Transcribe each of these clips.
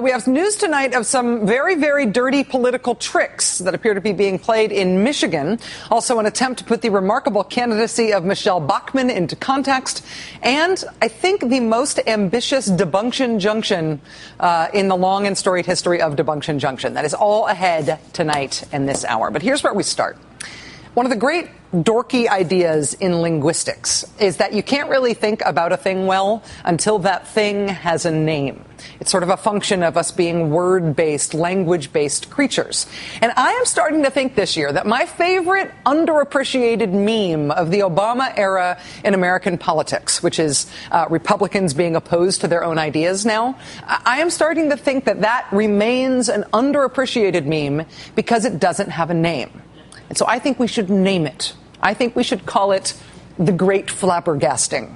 We have news tonight of some very, very dirty political tricks that appear to be being played in Michigan. Also, an attempt to put the remarkable candidacy of Michelle Bachmann into context. And I think the most ambitious debunction junction in the long and storied history of debunction junction. That is all ahead tonight in this hour. But here's where we start. One of the great dorky ideas in linguistics is that you can't really think about a thing well until that thing has a name. It's sort of a function of us being word-based, language-based creatures. And I am starting to think this year that my favorite underappreciated meme of the Obama era in American politics, which is Republicans being opposed to their own ideas now, I am starting to think that that remains an underappreciated meme because it doesn't have a name. And so I think we should name it. I think we should call it the Great Flabbergasting.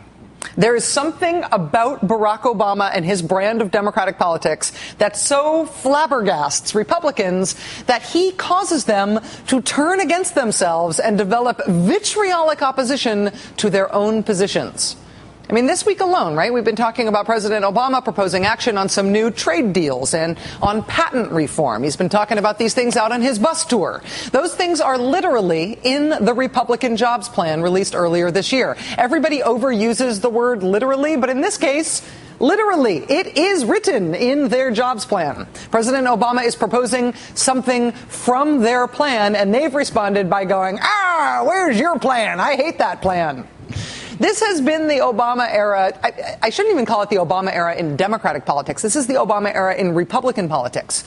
There is something about Barack Obama and his brand of Democratic politics that so flabbergasts Republicans that he causes them to turn against themselves and develop vitriolic opposition to their own positions. I mean, this week alone, right, we've been talking about President Obama proposing action on some new trade deals and on patent reform. He's been talking about these things out on his bus tour. Those things are literally in the Republican jobs plan released earlier this year. Everybody overuses the word literally, but in this case, literally, it is written in their jobs plan. President Obama is proposing something from their plan, and they've responded by going, where's your plan? I hate that plan. This has been the Obama era. I shouldn't even call it the Obama era in Democratic politics. This is the Obama era in Republican politics.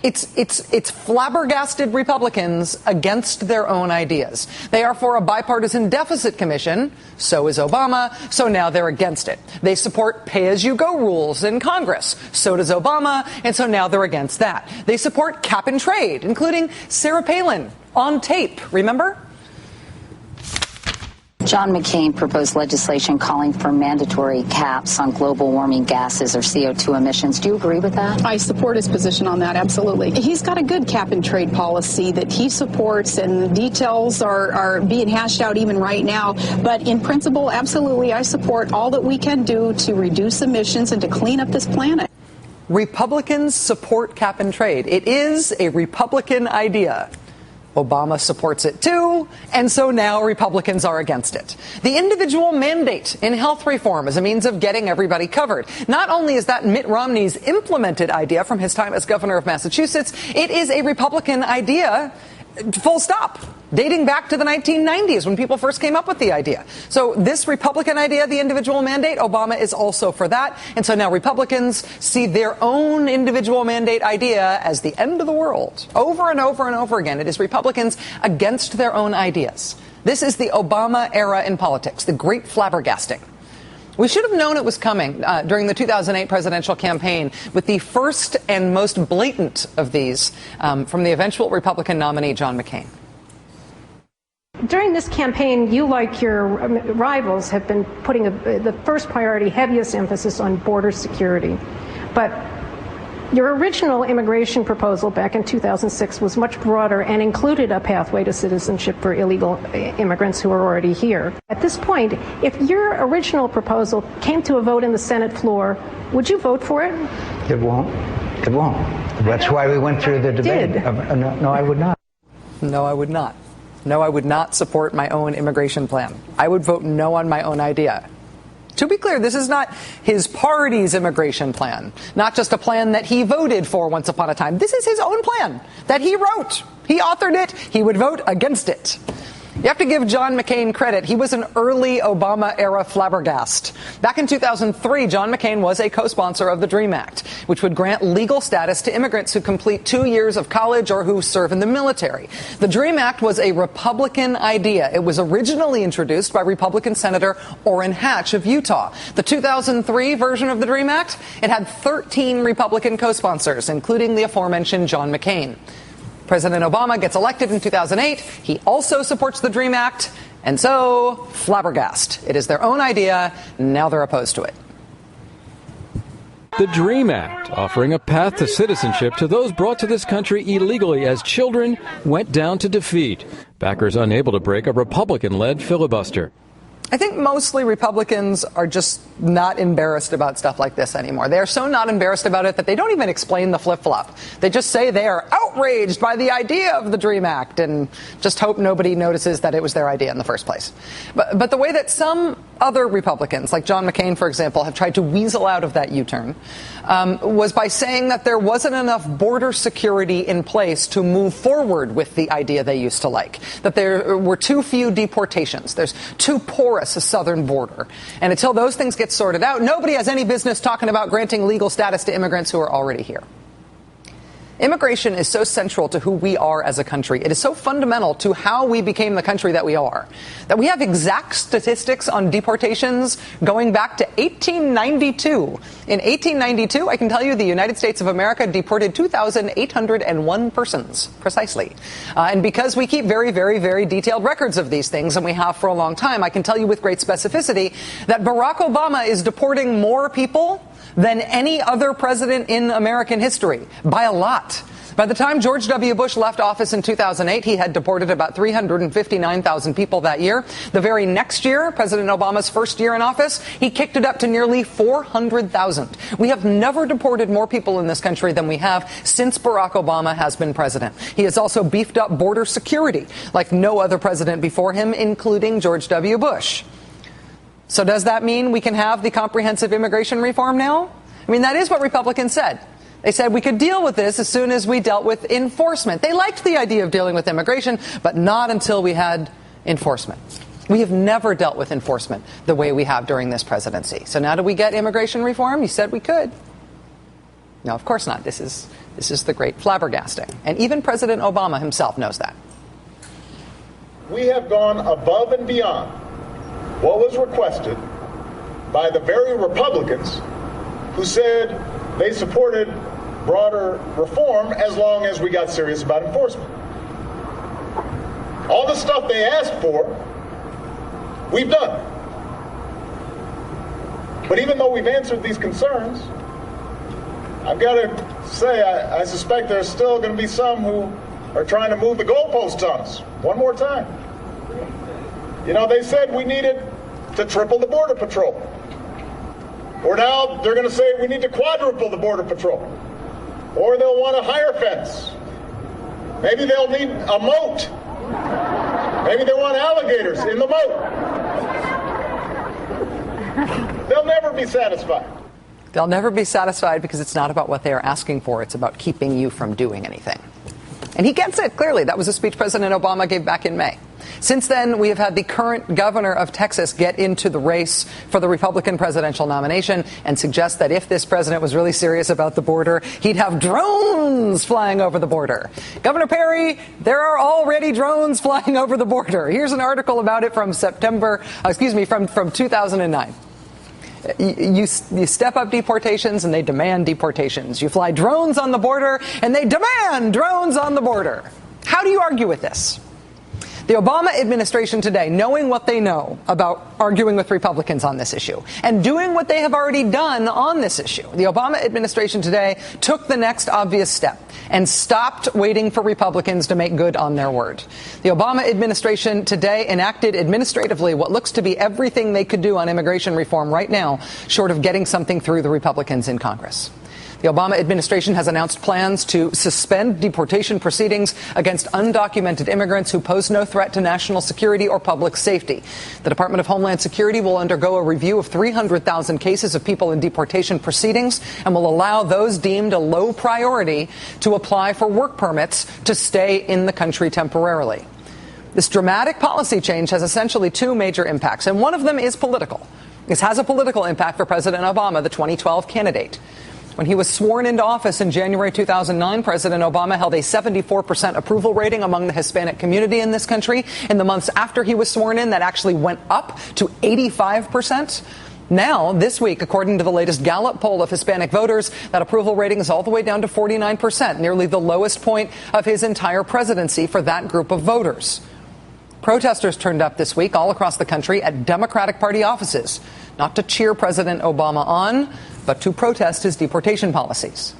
It's flabbergasted Republicans against their own ideas. They are for a bipartisan deficit commission. So is Obama. So now they're against it. They support pay-as-you-go rules in Congress. So does Obama. And so now they're against that. They support cap and trade, including Sarah Palin on tape. Remember? John McCain proposed legislation calling for mandatory caps on global warming gases or CO2 emissions. Do you agree with that? I support his position on that, absolutely. He's got a good cap and trade policy that he supports, and the details are being hashed out even right now. But in principle, absolutely, I support all that we can do to reduce emissions and to clean up this planet. Republicans support cap and trade. It is a Republican idea. Obama supports it too, and so now Republicans are against it. The individual mandate in health reform as a means of getting everybody covered. Not only is that Mitt Romney's implemented idea from his time as governor of Massachusetts, it is a Republican idea, full stop, dating back to the 1990s when people first came up with the idea. So this Republican idea, the individual mandate, Obama is also for that. And so now Republicans see their own individual mandate idea as the end of the world. Over and over and over again, it is Republicans against their own ideas. This is the Obama era in politics, the great flabbergasting. We should have known it was coming during the 2008 presidential campaign with the first and most blatant of these from the eventual Republican nominee, John McCain. During this campaign, you, like your rivals, have been putting the first priority, heaviest emphasis on border security. But your original immigration proposal back in 2006 was much broader and included a pathway to citizenship for illegal immigrants who are already here. At this point, if your original proposal came to a vote in the Senate floor, would you vote for it? It won't. It won't. That's why we went through the debate. No, I would not. No, I would not. No, I would not support my own immigration plan. I would vote no on my own idea. To be clear, this is not his party's immigration plan, not just a plan that he voted for once upon a time. This is his own plan that he wrote. He authored it. He would vote against it. You have to give John McCain credit. He was an early Obama-era flabbergast. Back in 2003, John McCain was a co-sponsor of the DREAM Act, which would grant legal status to immigrants who complete 2 years of college or who serve in the military. The DREAM Act was a Republican idea. It was originally introduced by Republican Senator Orrin Hatch of Utah. The 2003 version of the DREAM Act, it had 13 Republican co-sponsors, including the aforementioned John McCain. President Obama gets elected in 2008. He also supports the DREAM Act. And so, flabbergast. It is their own idea. Now they're opposed to it. The DREAM Act, offering a path to citizenship to those brought to this country illegally as children, went down to defeat. Backers unable to break a Republican-led filibuster. I think mostly Republicans are just not embarrassed about stuff like this anymore. They are so not embarrassed about it that they don't even explain the flip-flop. They just say they are outraged by the idea of the DREAM Act and just hope nobody notices that it was their idea in the first place. But the way that some other Republicans, like John McCain, for example, have tried to weasel out of that U-turn was by saying that there wasn't enough border security in place to move forward with the idea they used to like, that there were too few deportations, there's too porous a southern border. And until those things get sorted out, nobody has any business talking about granting legal status to immigrants who are already here. Immigration is so central to who we are as a country. It is so fundamental to how we became the country that we are, that we have exact statistics on deportations going back to 1892. In 1892, I can tell you the United States of America deported 2,801 persons, precisely. And because we keep very, very, very detailed records of these things, and we have for a long time, I can tell you with great specificity that Barack Obama is deporting more people than any other president in American history, by a lot. By the time George W. Bush left office in 2008, he had deported about 359,000 people that year. The very next year, President Obama's first year in office, he kicked it up to nearly 400,000. We have never deported more people in this country than we have since Barack Obama has been president. He has also beefed up border security like no other president before him, including George W. Bush. So does that mean we can have the comprehensive immigration reform now? I mean, that is what Republicans said. They said we could deal with this as soon as we dealt with enforcement. They liked the idea of dealing with immigration, but not until we had enforcement. We have never dealt with enforcement the way we have during this presidency. So now do we get immigration reform? You said we could. No, of course not. This is the great flabbergasting. And even President Obama himself knows that. We have gone above and beyond what was requested by the very Republicans who said they supported broader reform as long as we got serious about enforcement. All the stuff they asked for, we've done. But even though we've answered these concerns, I've got to say I suspect there's still going to be some who are trying to move the goalposts on us one more time. You know, they said we needed to triple the Border Patrol. Or now they're going to say we need to quadruple the Border Patrol. Or they'll want a higher fence. Maybe they'll need a moat. Maybe they want alligators in the moat. They'll never be satisfied. They'll never be satisfied because it's not about what they are asking for. It's about keeping you from doing anything. And he gets it, clearly. That was a speech President Obama gave back in May. Since then, we have had the current governor of Texas get into the race for the Republican presidential nomination and suggest that if this president was really serious about the border, he'd have drones flying over the border. Governor Perry, there are already drones flying over the border. Here's an article about it from from 2009. You step up deportations and they demand deportations. You fly drones on the border and they demand drones on the border. How do you argue with this? The Obama administration today, knowing what they know about arguing with Republicans on this issue and doing what they have already done on this issue, the Obama administration today took the next obvious step and stopped waiting for Republicans to make good on their word. The Obama administration today enacted administratively what looks to be everything they could do on immigration reform right now, short of getting something through the Republicans in Congress. The Obama administration has announced plans to suspend deportation proceedings against undocumented immigrants who pose no threat to national security or public safety. The Department of Homeland Security will undergo a review of 300,000 cases of people in deportation proceedings and will allow those deemed a low priority to apply for work permits to stay in the country temporarily. This dramatic policy change has essentially two major impacts, and one of them is political. This has a political impact for President Obama, the 2012 candidate. When he was sworn into office in January 2009, President Obama held a 74% approval rating among the Hispanic community in this country. In the months after he was sworn in, that actually went up to 85%. Now, this week, according to the latest Gallup poll of Hispanic voters, that approval rating is all the way down to 49%, nearly the lowest point of his entire presidency for that group of voters. Protesters turned up this week all across the country at Democratic Party offices, not to cheer President Obama on, but to protest his deportation policies.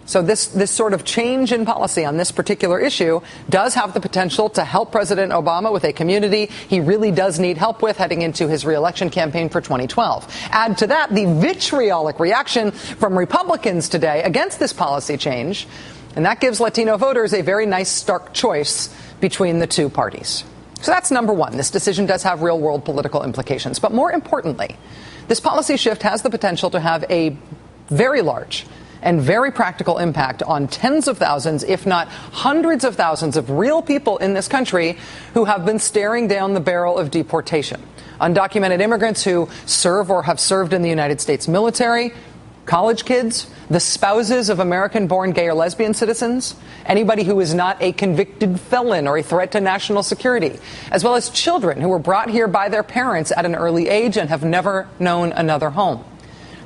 So this sort of change in policy on this particular issue does have the potential to help President Obama with a community he really does need help with heading into his reelection campaign for 2012. Add to that the vitriolic reaction from Republicans today against this policy change, and that gives Latino voters a very nice stark choice between the two parties. So that's number one. This decision does have real-world political implications. But more importantly, this policy shift has the potential to have a very large and very practical impact on tens of thousands, if not hundreds of thousands of real people in this country who have been staring down the barrel of deportation. Undocumented immigrants who serve or have served in the United States military, college kids, the spouses of American-born gay or lesbian citizens, anybody who is not a convicted felon or a threat to national security, as well as children who were brought here by their parents at an early age and have never known another home.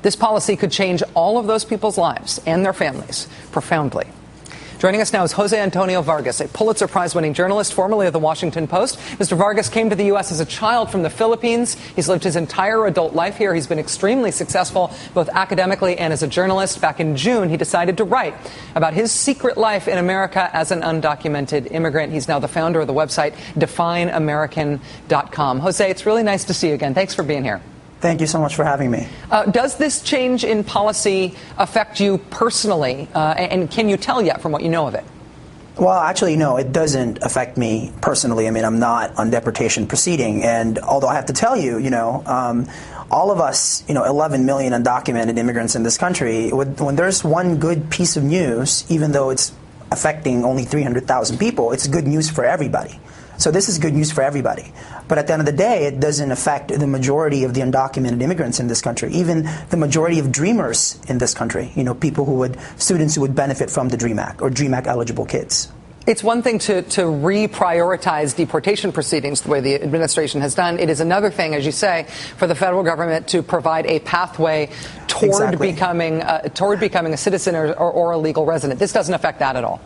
This policy could change all of those people's lives and their families profoundly. Joining us now is Jose Antonio Vargas, a Pulitzer Prize-winning journalist, formerly of the Washington Post. Mr. Vargas came to the U.S. as a child from the Philippines. He's lived his entire adult life here. He's been extremely successful, both academically and as a journalist. Back in June, he decided to write about his secret life in America as an undocumented immigrant. He's now the founder of the website DefineAmerican.com. Jose, it's really nice to see you again. Thanks for being here. Thank you so much for having me. Does this change in policy affect you personally? And can you tell yet from what you know of it? Well, actually, no, it doesn't affect me personally. I mean, I'm not on deportation proceeding. And although I have to tell you, all of us, 11 million undocumented immigrants in this country, when there's one good piece of news, even though it's affecting only 300,000 people, it's good news for everybody. So this is good news for everybody. But at the end of the day, it doesn't affect the majority of the undocumented immigrants in this country, even the majority of dreamers in this country, students who would benefit from the DREAM Act or DREAM Act eligible kids. It's one thing to reprioritize deportation proceedings the way the administration has done. It is another thing, as you say, for the federal government to provide a pathway toward becoming a citizen or a legal resident. This doesn't affect that at all.